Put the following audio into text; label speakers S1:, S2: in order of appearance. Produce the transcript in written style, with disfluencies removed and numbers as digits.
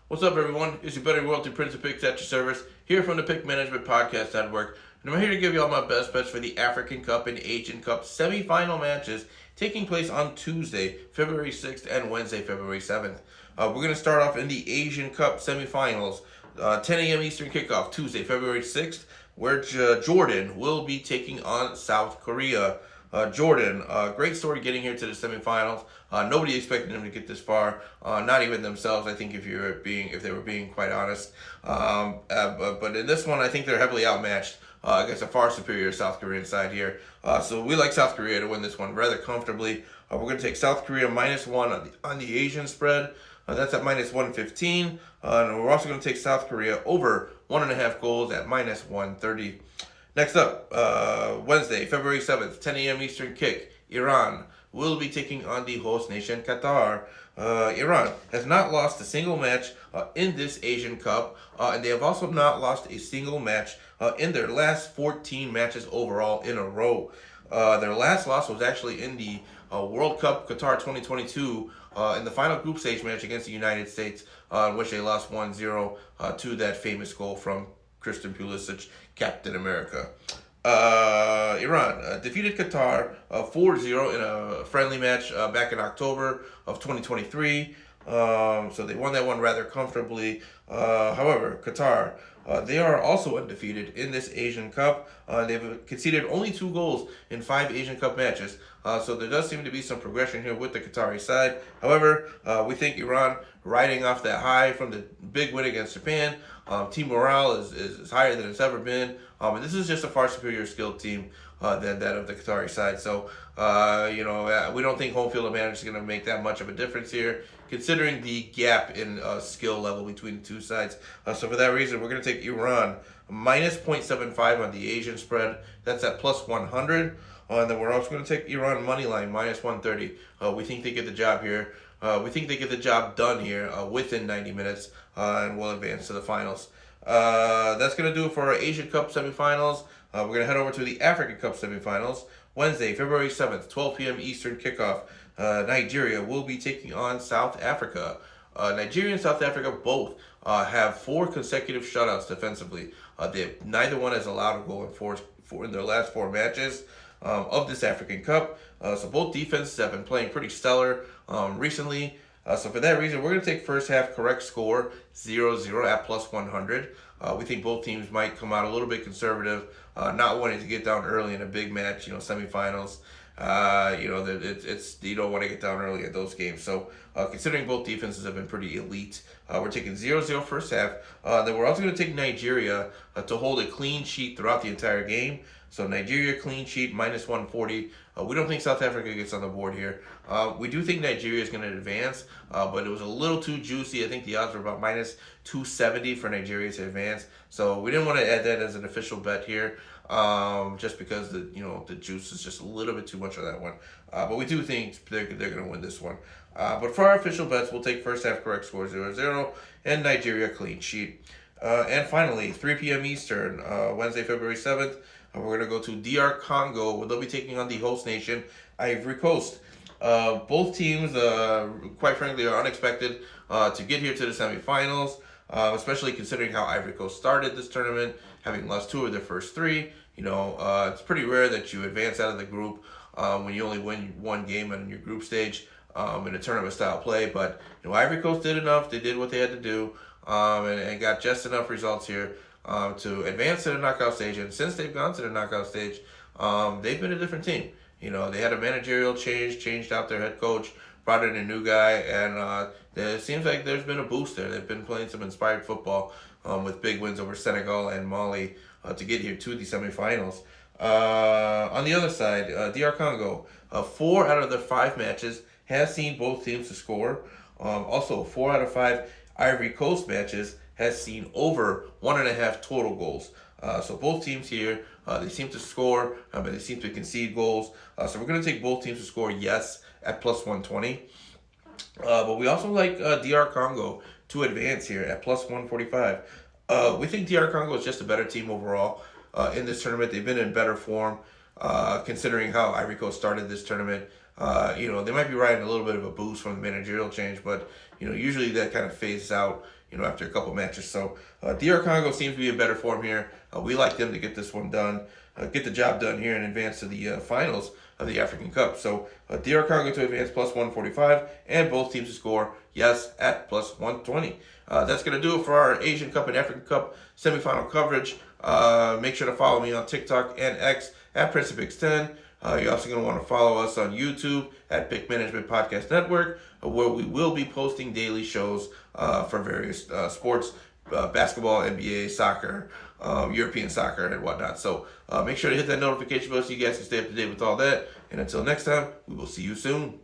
S1: What's up, everyone? It's your Better Worldly Prince of Picks at your service, here from the PickManagement Podcast Network. And I'm here to give you all my best bets for the African Cup and Asian Cup semifinal matches taking place on Tuesday, February 6th and Wednesday, February 7th. We're going to start off in the Asian Cup semifinals, 10 a.m. Eastern kickoff, Tuesday, February 6th, where Jordan will be taking on South Korea. Jordan, great story getting here to the semifinals. Nobody expected them to get this far, not even themselves. I think if they were being quite honest. But in this one, I think they're heavily outmatched against a far superior South Korean side here. So we like South Korea to win this one rather comfortably. We're going to take South Korea -1 on the Asian spread. That's at -115. And we're also going to take South Korea over 1.5 goals at -130. Next up, Wednesday, February 7th, 10 a.m. Eastern kick. Iran will be taking on the host nation, Qatar. Iran has not lost a single match in this Asian Cup, and they have also not lost a single match in their last 14 matches overall in a row. Their last loss was actually in the World Cup Qatar 2022 in the final group stage match against the United States, in which they lost 1-0 to that famous goal from Christian Pulisic, Captain America. Iran defeated Qatar 4-0 in a friendly match back in October of 2023. So they won that one rather comfortably. However, Qatar, they are also undefeated in this Asian Cup. They've conceded only 2 goals in 5 Asian Cup matches. So there does seem to be some progression here with the Qatari side. However, we think Iran, riding off that high from the big win against Japan, team morale is higher than it's ever been. And this is just a far superior skilled team than that of the Qatari side. So, we don't think home field advantage is going to make that much of a difference here, considering the gap in skill level between the two sides. So for that reason, we're going to take Iran -0.75 on the Asian spread. That's at +100. And then we're also going to take Iran money line -130. We think they get the job here. We think they get the job done here within 90 minutes and will advance to the finals. That's going to do it for our Asian Cup semifinals. We're going to head over to the African Cup semifinals. Wednesday, February 7th, 12 p.m. Eastern kickoff. Nigeria will be taking on South Africa. Nigeria and South Africa both have 4 consecutive shutouts defensively. Neither one has allowed a goal in their last 4 matches of this African Cup. So both defenses have been playing pretty stellar recently. So for that reason, we're going to take first half correct score 0-0 at +100. We think both teams might come out a little bit conservative, not wanting to get down early in a big match, semifinals. You don't want to get down early at those games. So considering both defenses have been pretty elite, we're taking 0-0 first half. Then we're also going to take Nigeria to hold a clean sheet throughout the entire game. So Nigeria clean sheet -140. We don't think South Africa gets on the board here. We do think Nigeria is going to advance, but it was a little too juicy. I think the odds were about -270 for Nigeria to advance. So we didn't want to add that as an official bet here, just because the juice is just a little bit too much on that one. But we do think they're going to win this one. But for our official bets, we'll take first half correct score 0-0 and Nigeria clean sheet. And finally, 3 p.m. Eastern, Wednesday, February 7th. We're going to go to DR Congo, where they'll be taking on the host nation, Ivory Coast. Both teams, quite frankly, are unexpected to get here to the semifinals, especially considering how Ivory Coast started this tournament, having lost 2 of their first 3. It's pretty rare that you advance out of the group when you only win 1 game in your group stage in a tournament-style play. But Ivory Coast did enough. They did what they had to do and got just enough results here to advance to the knockout stage. And since they've gone to the knockout stage, they've been a different team. They had a managerial change, changed out their head coach, brought in a new guy, and it seems like there's been a boost there. They've been playing some inspired football with big wins over Senegal and Mali to get here to the semifinals. On the other side, DR Congo, 4 out of their 5 matches has seen both teams to score. Also, 4 out of 5 Ivory Coast matches has seen over 1.5 total goals. So both teams here, they seem to score, but they seem to concede goals. So we're going to take both teams to score yes at +120. But we also like DR Congo to advance here at +145. We think DR Congo is just a better team overall in this tournament. They've been in better form considering how Ivory Coast started this tournament. They might be riding a little bit of a boost from the managerial change, but usually that kind of phases out, after a couple matches. So DR Congo seems to be in better form here. We like them to get this one done, get the job done here and advance to the finals of the African Cup. So DR Congo to advance plus 145, and both teams to score, yes, at plus 120. That's going to do it for our Asian Cup and African Cup semifinal coverage. Make sure to follow me on TikTok and X at PrinceofX10. You're also going to want to follow us on YouTube at PickManagement Podcast Network, where we will be posting daily shows for various sports, basketball, NBA, soccer, European soccer, and whatnot. So make sure to hit that notification bell so you guys can stay up to date with all that. And until next time, we will see you soon.